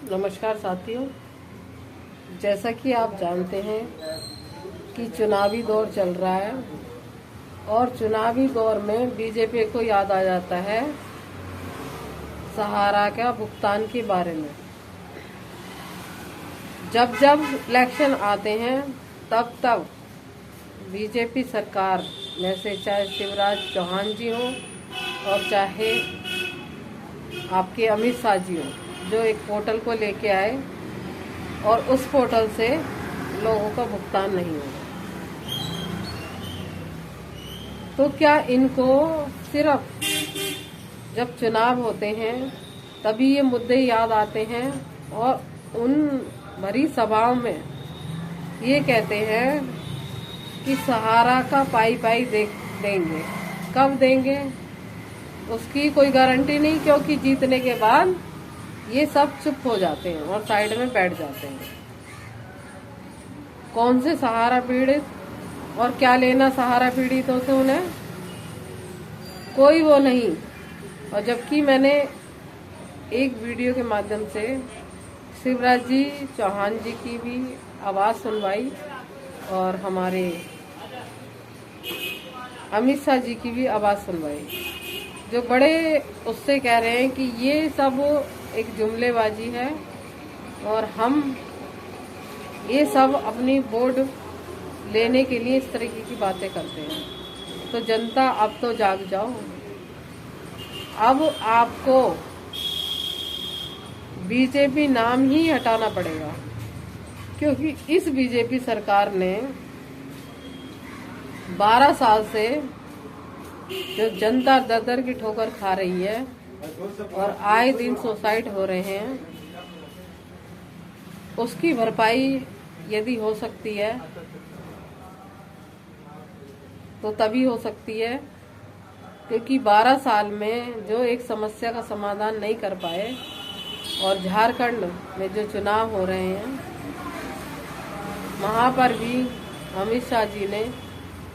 नमस्कार साथियों, जैसा कि आप जानते हैं कि चुनावी दौर चल रहा है और चुनावी दौर में बीजेपी को याद आ जाता है सहारा का भुगतान के बारे में। जब जब इलेक्शन आते हैं तब तब बीजेपी सरकार में से चाहे शिवराज चौहान जी हो और चाहे आपके अमित शाह जी हो, जो एक पोर्टल को लेके आए और उस पोर्टल से लोगों का भुगतान नहीं होगा। तो क्या इनको सिर्फ जब चुनाव होते हैं तभी ये मुद्दे याद आते हैं और उन भरी सभाओं में ये कहते हैं कि सहारा का पाई पाई देंगे। कब देंगे उसकी कोई गारंटी नहीं, क्योंकि जीतने के बाद ये सब चुप हो जाते हैं और साइड में बैठ जाते हैं। कौन से सहारा पीड़ित और क्या लेना सहारा पीड़ितों से, उन्हें कोई वो नहीं। और जबकि मैंने एक वीडियो के माध्यम से शिवराज जी चौहान जी की भी आवाज सुनवाई और हमारे अमित शाह जी की भी आवाज सुनवाई, जो बड़े उससे कह रहे हैं कि ये सब एक जुमलेबाजी है और हम ये सब अपनी वोट लेने के लिए इस तरीके की बातें करते हैं। तो जनता अब तो जाग जाओ, अब आपको बीजेपी नाम ही हटाना पड़ेगा, क्योंकि इस बीजेपी सरकार ने 12 साल से जो जनता दर दर की ठोकर खा रही है और आए दिन सुसाइड हो रहे हैं, उसकी भरपाई यदि हो सकती है तो तभी हो सकती है, क्योंकि 12 साल में जो एक समस्या का समाधान नहीं कर पाए और झारखंड में जो चुनाव हो रहे हैं वहां पर भी अमित शाह जी ने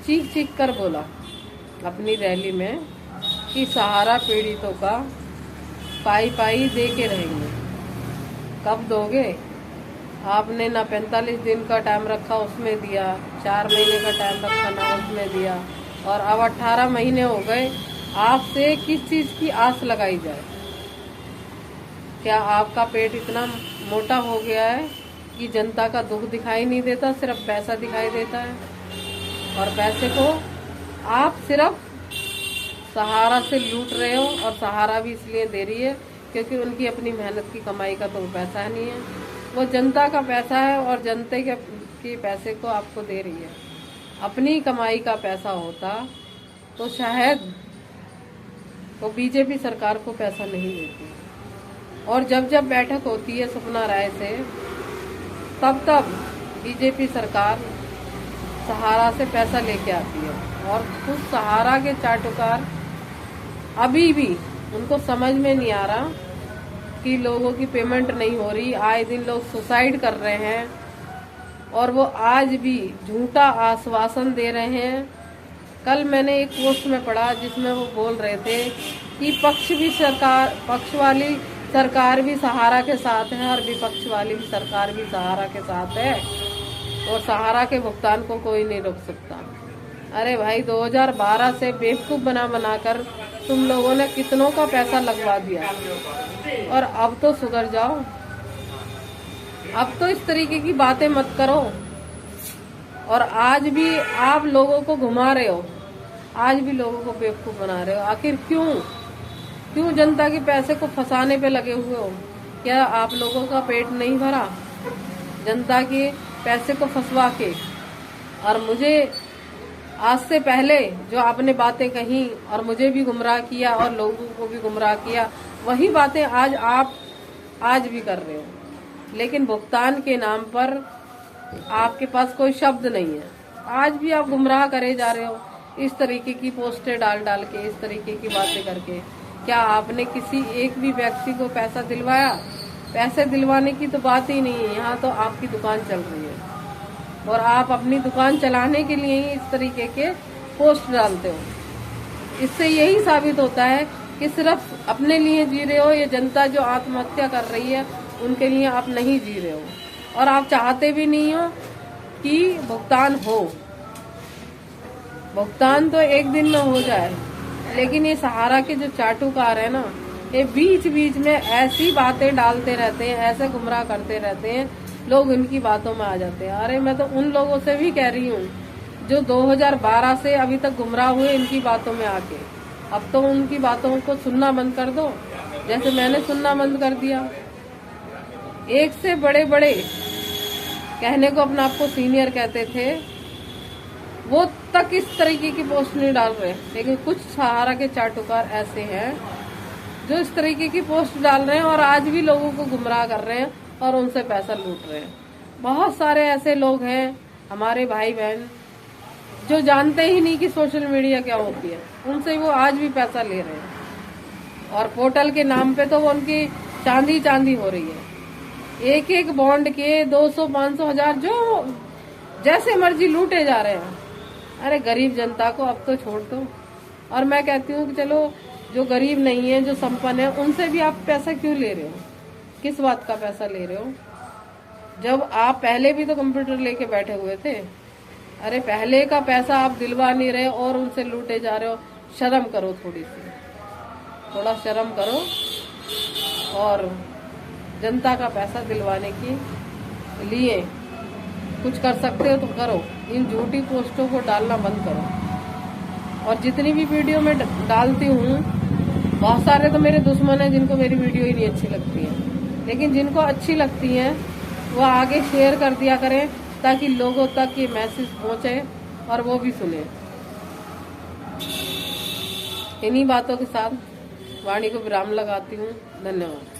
चीख चीख कर बोला अपनी रैली में कि सहारा पीड़ितों का पाई पाई दे के रहेंगे। कब दोगे? आपने ना 45 दिन का टाइम रखा उसमें दिया, 4 महीने का टाइम रखा ना उसमें दिया, और अब 18 महीने हो गए। आपसे किस चीज की आस लगाई जाए? क्या आपका पेट इतना मोटा हो गया है कि जनता का दुख दिखाई नहीं देता, सिर्फ पैसा दिखाई देता है? और पैसे को आप सिर्फ सहारा से लूट रहे हो, और सहारा भी इसलिए दे रही है क्योंकि उनकी अपनी मेहनत की कमाई का तो वो पैसा नहीं है, वो जनता का पैसा है और जनता के पैसे को आपको दे रही है। अपनी कमाई का पैसा होता तो शायद वो बीजेपी सरकार को पैसा नहीं देती। और जब जब बैठक होती है सुपना राय से, तब तब बीजेपी सरकार सहारा से पैसा लेके आती है और खुद सहारा के चाटुकार अभी भी उनको समझ में नहीं आ रहा कि लोगों की पेमेंट नहीं हो रही। आए दिन लोग सुसाइड कर रहे हैं और वो आज भी झूठा आश्वासन दे रहे हैं। कल मैंने एक पोस्ट में पढ़ा जिसमें वो बोल रहे थे कि पक्ष वाली सरकार भी सहारा के साथ है और विपक्ष वाली भी सरकार भी सहारा के साथ है और सहारा के भुगतान को कोई नहीं रोक सकता। अरे भाई, 2012 से बेवकूफ बनाकर तुम लोगों ने कितनों का पैसा लगवा दिया, और अब तो सुधर जाओ। अब तो इस तरीके की बातें मत करो। और आज भी आप लोगों को घुमा रहे हो, आज भी लोगों को बेवकूफ बना रहे हो। आखिर क्यों जनता के पैसे को फंसाने पे लगे हुए हो? क्या आप लोगों का पेट नहीं भरा जनता के पैसे को फंसवा के? और मुझे आज से पहले जो आपने बातें कही और मुझे भी गुमराह किया और लोगों को भी गुमराह किया, वही बातें आज भी कर रहे हो। लेकिन भुगतान के नाम पर आपके पास कोई शब्द नहीं है। आज भी आप गुमराह करे जा रहे हो, इस तरीके की पोस्टें डाल के, इस तरीके की बातें करके। क्या आपने किसी एक भी व्यक्ति को पैसा दिलवाया? पैसे दिलवाने की तो बात ही नहीं है। यहाँ तो आपकी दुकान चल रही है और आप अपनी दुकान चलाने के लिए ही इस तरीके के पोस्ट डालते हो। इससे यही साबित होता है कि सिर्फ अपने लिए जी रहे हो। ये जनता जो आत्महत्या कर रही है उनके लिए आप नहीं जी रहे हो और आप चाहते भी नहीं हो कि भुगतान हो। भुगतान तो एक दिन में हो जाए, लेकिन ये सहारा के जो चाटुकार है ना, ये बीच बीच में ऐसी बातें डालते रहते हैं, ऐसे गुमराह करते रहते हैं, लोग इनकी बातों में आ जाते हैं। अरे मैं तो उन लोगों से भी कह रही हूँ जो 2012 से अभी तक गुमराह हुए इनकी बातों में आके, अब तो उनकी बातों को सुनना बंद कर दो, जैसे मैंने सुनना बंद कर दिया। एक से बड़े बड़े कहने को अपने आप को सीनियर कहते थे, वो तक इस तरीके की पोस्ट नहीं डाल रहे, लेकिन कुछ सहारा के चाटुकार ऐसे हैं जो इस तरीके की पोस्ट डाल रहे हैं और आज भी लोगों को गुमराह कर रहे हैं और उनसे पैसा लूट रहे हैं। बहुत सारे ऐसे लोग हैं हमारे भाई बहन जो जानते ही नहीं कि सोशल मीडिया क्या होती है, उनसे वो आज भी पैसा ले रहे हैं और पोर्टल के नाम पे तो वो उनकी चांदी चांदी हो रही है। एक एक बॉन्ड के 200, 500, 1000 जो जैसे मर्जी लूटे जा रहे हैं। अरे गरीब जनता को अब तो छोड़ दो। और मैं कहती हूँ कि चलो जो गरीब नहीं है, जो संपन्न है, उनसे भी आप पैसा क्यों ले रहे हो? किस बात का पैसा ले रहे हो? जब आप पहले भी तो कंप्यूटर लेके बैठे हुए थे। अरे पहले का पैसा आप दिलवा नहीं रहे और उनसे लूटे जा रहे हो। शर्म करो, थोड़ा शर्म करो और जनता का पैसा दिलवाने के लिए कुछ कर सकते हो तो करो। इन झूठी पोस्टों को डालना बंद करो। और जितनी भी वीडियो में डालती हूँ, बहुत सारे तो मेरे दुश्मन हैं जिनको मेरी वीडियो ही नहीं अच्छी लगती है, लेकिन जिनको अच्छी लगती है वो आगे शेयर कर दिया करें ताकि लोगों तक ये मैसेज पहुंचे और वो भी सुने। इन्हीं बातों के साथ वाणी को विराम लगाती हूँ। धन्यवाद।